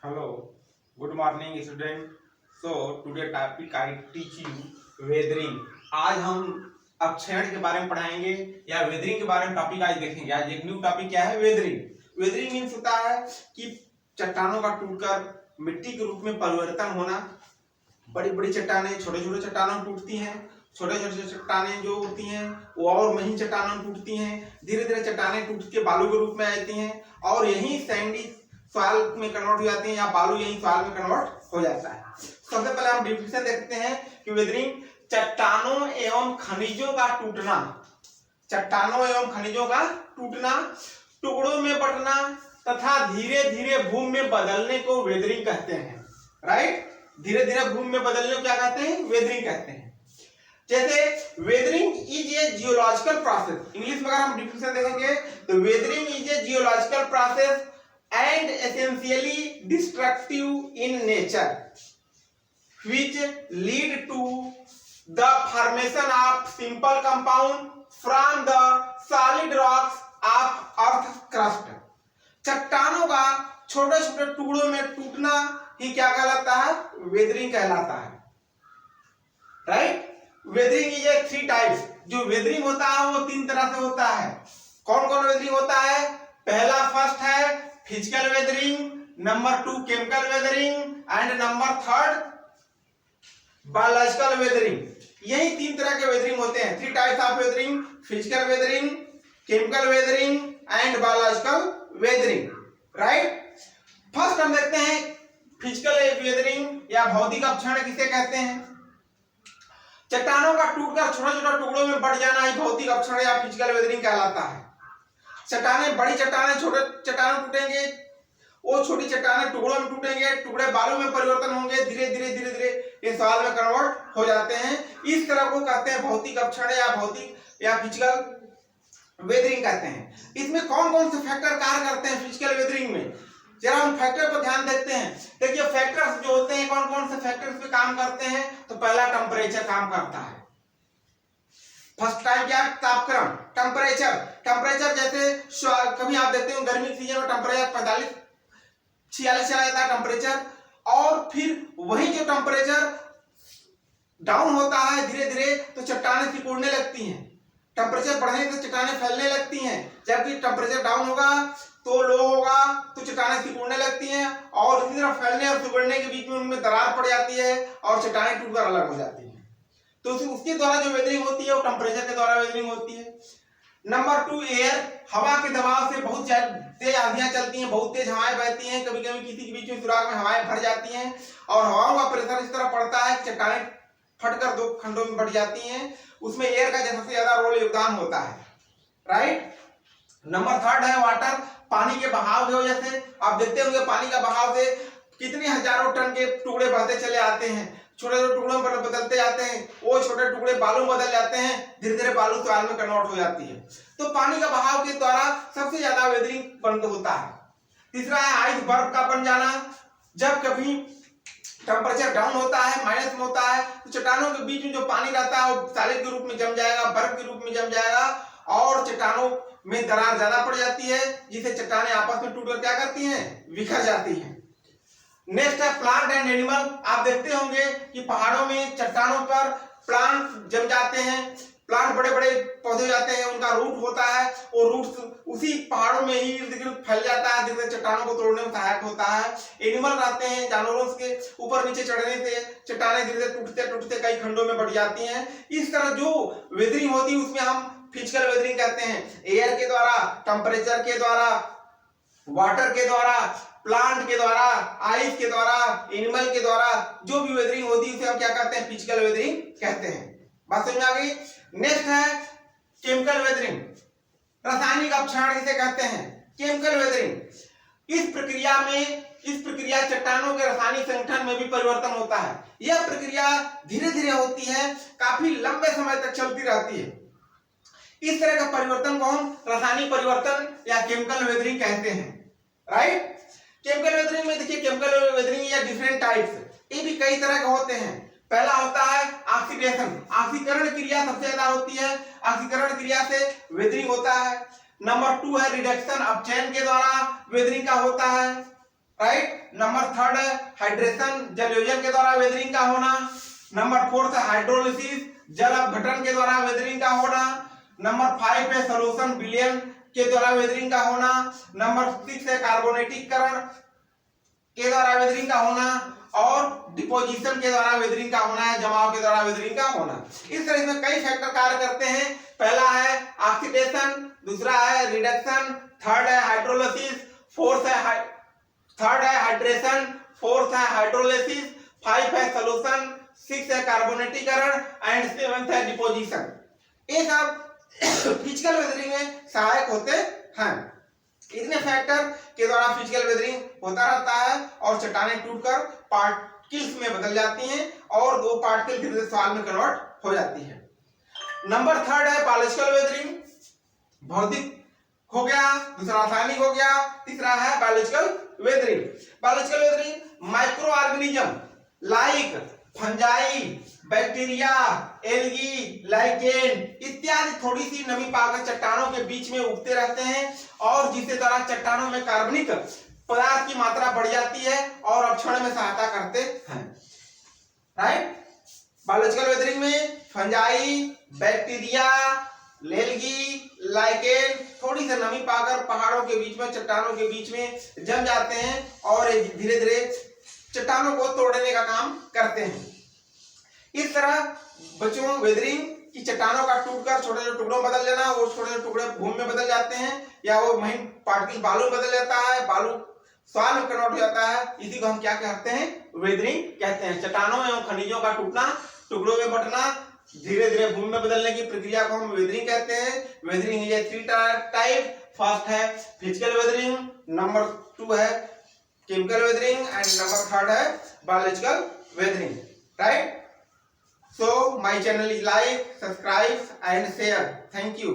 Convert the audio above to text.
Hello, good morning student. So today topic I teach you weathering. आज हम अपक्षरण के बारे में पढ़ाएंगे या वेदरिंग के बारे में टॉपिक आज देखेंगे। आज एक न्यू टॉपिक क्या है, वेदरिंग। वेदरिंग मीन्स होता है कि चट्टानों का टूटकर मिट्टी के रूप में परिवर्तन होना। बड़ी बड़ी चट्टानें छोटे छोटे चट्टानों में टूटती हैं, छोटे छोटे चट्टानें जो होती हैं वो और महीन चट्टानों में टूटती हैं। धीरे धीरे चट्टानें टूट के बालू के रूप में आती हैं और यही सैंडी सॉइल में कन्वर्ट हो जाती है या बालू यही सॉइल में कन्वर्ट हो जाता है। सबसे पहले हम डिफिनेशन देखते हैं कि वेदरिंग चट्टानों एवं खनिजों का टूटना, चट्टानों एवं खनिजों का टूटना, टुकड़ों में बंटना तथा धीरे धीरे भूमि में बदलने को वेदरिंग कहते हैं। राइट, धीरे धीरे भूमि में बदलने को क्या कहते हैं, वेदरिंग कहते हैं। जैसे weathering is a geological process, English में अगर हम डिफिनेशन देखेंगे तो weathering is a geological process and essentially destructive in nature which lead to the formation of simple compound from the solid rocks of earth crust। चट्टानों का छोटे छोटे टुकड़ों में टूटना ही क्या कहलाता है, वेदरिंग कहलाता है। Right, weathering is a 3 types. जो वेदरिंग होता है वो 3 तरह से होता है। कौन कौन वेदरिंग होता है? पहला फर्स्ट है physical weathering, number 2 chemical weathering and number 3 biological weathering. यही 3 तरह के वेदरिंग होते हैं। 3 types of weathering, physical weathering, chemical weathering and biological weathering. Right, first हम देखते हैं फिजिकल वेदरिंग या भौतिक अपक्षरण किसे कहते हैं। चट्टानों का टूटकर छोटे छोटे टुकड़ों में बढ़ जाना ही भौतिक अपक्षरण या फिजिकल वेदरिंग कहलाता है। चट्टानें, बड़ी चट्टानें छोटे चट्टानों टूटेंगे, वो छोटी चट्टानें टुकड़ों में टूटेंगे, टुकड़े बालू में परिवर्तन होंगे, धीरे धीरे धीरे धीरे ये सॉइल में कन्वर्ट हो जाते हैं। इस तरह को कहते हैं भौतिक अपक्षरण या भौतिक या फिजिकल वेदरिंग कहते हैं। इसमें कौन कौन से फैक्टर कार्य करते हैं फिजिकल वेदरिंग में, जरा हम फैक्टर पर ध्यान देते हैं। देखिए फैक्टर्स जो होते हैं, कौन कौन से फैक्टर्स पे काम करते हैं। तो पहला टेम्परेचर काम करता है। फर्स्ट टाइम क्या, तापक्रम, टेम्परेचर। टेम्परेचर जैसे कभी आप देखते हो गर्मी के सीजन में टेम्परेचर 45-46 चला जाता है टेम्परेचर, और फिर वही जो टेम्परेचर डाउन होता है धीरे धीरे तो चट्टानें सिकुड़ने लगती हैं। टेम्परेचर बढ़ने से चट्टानें फैलने लगती हैं, जबकि टेम्परेचर डाउन होगा तो लो होगा तो चट्टानें सिकुड़ने लगती हैं, और इसी तरह फैलने और सिकुड़ने के बीच में उनमें दरार पड़ जाती है और चट्टानें टूटकर अलग हो जाती है। तो उसके द्वारा जो वेदरिंग होती है वो टेम्परेचर के द्वारा वेदरिंग होती है। नंबर 2 एयर, हवा के दबाव से बहुत तेज आंधियां चलती हैं, बहुत तेज हवाएं बहती हैं, कभी कभी किसी के बीच में सुराख में हवाएं भर जाती हैं और हवाओं का प्रेशर इस तरह पड़ता है कि चट्टानें फटकर 2 खंडों में बढ़ जाती हैं। उसमें एयर का सबसे ज्यादा रोल योगदान होता है। राइट, नंबर 3 है वाटर, पानी के बहाव की वजह से आप देखते होंगे पानी का बहाव से कितने हजारों टन के टुकड़े बहते चले आते हैं, छोटे छोटे टुकड़ों में बदलते जाते हैं, वो छोटे टुकड़े बालू में बदल जाते हैं, धीरे धीरे बालू सॉइल में कन्वर्ट हो जाती है। तो पानी का बहाव के द्वारा सबसे ज्यादा वेदरिंग बंद होता है। तीसरा है आइस, बर्फ का बन जाना। जब कभी टेम्परेचर डाउन होता है, माइनस में होता है, तो चट्टानों के बीच में जो पानी रहता है वो सॉलिड के रूप में जम जाएगा, बर्फ के रूप में जम जाएगा और चट्टानों में दरार ज्यादा पड़ जाती है, जिसे चट्टानें आपस में टूटकर क्या करती हैं, बिखर जाती हैं। नेक्स्ट है प्लांट एंड एनिमल। आप देखते होंगे कि पहाड़ों में चट्टानों पर प्लांट जम जाते हैं, प्लांट बड़े बड़े पौधे जाते हैं, उनका रूट होता है, और रूट उसी पहाड़ों में ही इर्द गिर्द फैल जाता है, जिससे चट्टानों को तोड़ने में सहायक होता है। एनिमल रहते हैं, जानवरों के ऊपर नीचे चढ़ने से चट्टानें धीरे धीरे टूटते टूटते कई खंडों में बढ़ जाती हैं। इस तरह जो वेदरिंग होती है उसमें हम फिजिकल वेदरिंग कहते हैं। एयर के द्वारा, टेम्परेचर के द्वारा, वाटर के द्वारा, प्लांट के द्वारा, आइस के द्वारा, एनिमल के द्वारा जो भी वेदरिंग होती है उसे हम क्या कहते हैं, फिजिकल वेदरिंग कहते हैं। बात समझ में आ गई। नेक्स्ट है केमिकल वेदरिंग, रासायनिक अपक्षरण किसे कहते हैं, केमिकल वेदरिंग। इस प्रक्रिया चट्टानों के रासायनिक संगठन में भी परिवर्तन होता है। यह प्रक्रिया धीरे धीरे होती है, काफी लंबे समय तक चलती रहती है। इस तरह का परिवर्तन को हम रासायनिक परिवर्तन या केमिकल वेदरिंग कहते हैं। राइट, केमिकल वेदरिंग में देखिए केमिकल वेदरिंग या डिफरेंट टाइप्स, ये भी कई तरह के होते हैं। पहला होता है ऑक्सीडेशन, ऑक्सीकरण क्रिया सबसे ज्यादा होती है, ऑक्सीकरण क्रिया से वेदरिंग होता है। नंबर 2 है रिडक्शन, अपचयन के द्वारा वेदरिंग का होता है। राइट। नंबर 3 है हाइड्रेशन, जल योजन के द्वारा वेदरिंग का होना। नंबर 4 है हाइड्रोलिसिस, जल अपघटन के द्वारा वेदरिंग का होना। नंबर 5 है सोल्यूशन विलयन के द्वारा वेदरिंग का होना। नंबर 6 है कार्बोनेटिकरण के द्वारा वेदरिंग का होना और डिपोजिशन के द्वारा वेदरिंग का होना है, जमाव के द्वारा वेदरिंग का होना। इस तरह से कई फैक्टर कार्य करते हैं। पहला है ऑक्सीडेशन, दूसरा है रिडक्शन, थर्ड है हाइड्रोलिसिस, थर्ड है हाइड्रेशन, फोर्थ है हाइड्रोलिसिस, 5 है सोल्यूशन, 6 है कार्बोनेटिकरण एंड 7th है डिपोजिशन। ये सब फिजिकल वेदरिंग में सहायक होते हैं। इतने फैक्टर के द्वारा फिजिकल वेदरिंग होता रहता है और चट्टानें टूटकर पार्टिकल्स में बदल जाती हैं और वो पार्टिकल धीरे धीरे सॉइल में कन्वर्ट हो जाती है। नंबर 3 है बायोलॉजिकल वेदरिंग, भौतिक हो गया, दूसरा रासायनिक हो गया, तीसरा है biological weathering. Biological weathering micro organism like fungi, bacteria, algae, lichen इत्यादि थोड़ी सी नमी पाकर चट्टानों के बीच में उगते रहते हैं और जिससे द्वारा चट्टानों में कार्बनिक पदार्थ की मात्रा बढ़ जाती है और अवक्षरण में सहायता करते हैं। राइट। बायोलॉजिकल वेदरिंग में फंजाई, बैक्टीरिया, एल्गी, लाइकेन थोड़ी सी नमी पाकर पहाड़ों के बीच में, चट्टानों के बीच में जम जाते हैं और धीरे धीरे चट्टानों को तोड़ने का काम करते हैं। इस तरह बच्चों वेदरिंग की चट्टानों का टूटकर छोटे छोटे टुकड़ों में बदल जाना, वो छोटे छोटे टुकड़े भूमि में बदल जाते हैं या वो महीन पार्टिकल बालू में बदल जाता है, बालू सॉइल में कन्वर्ट हो जाता है। इसी को हम क्या कहते हैं? वेदरिंग कहते हैं। चट्टानों एवं खनिजों का टूटना, टुकड़ों में बंटना, धीरे धीरे भूमि में बदलने की प्रक्रिया को हम वेदरिंग कहते हैं। वेदरिंग है 3 टाइप। फर्स्ट है फिजिकल वेदरिंग, नंबर 2 है केमिकल वेदरिंग एंड नंबर 3 है biological weathering. Right. So my channel is like, subscribe and share. Thank you.